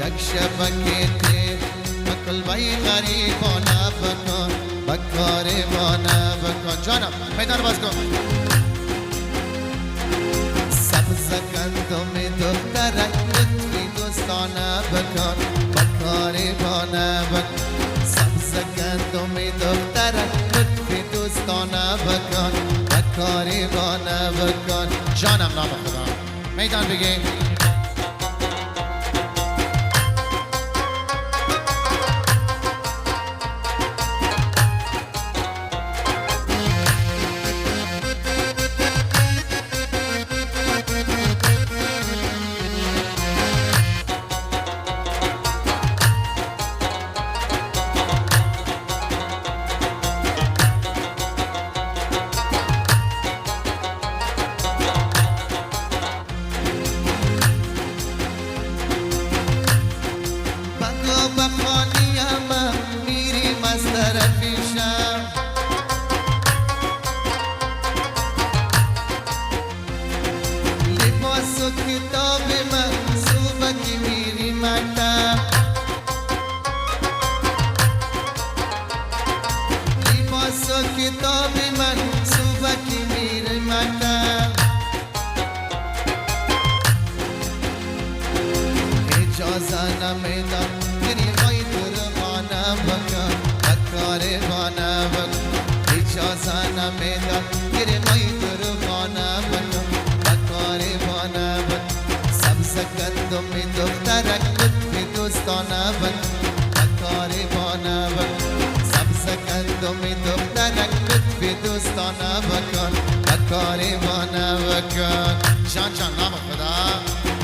یک شبکه مکل بای غریبانه بکن بکاریبانه بکن جانم میدان باز کن سبز گندم دخترک لطفی دوستانه بکن بکاریبانه بکن سبز گندم دخترک لطفی دوستانه بکن بکاریبانه بکن جانم نام خدا میدان بگی کتاب من صبح کی میری مکتب لباس و کتاب من صبح کی میری مکتب اجازه نمیدم گریه درمانه بکن بکاریبانه بکن اجازه نمیدم گریه درمانه بکن بکاریبانه بکن سبز گندم دخترک لطفی دوستانه بکن بکاریبانه بکن سبز گندم دخترک لطفی دوستانه بکن بکاریبانه بکن جان جان نام خدا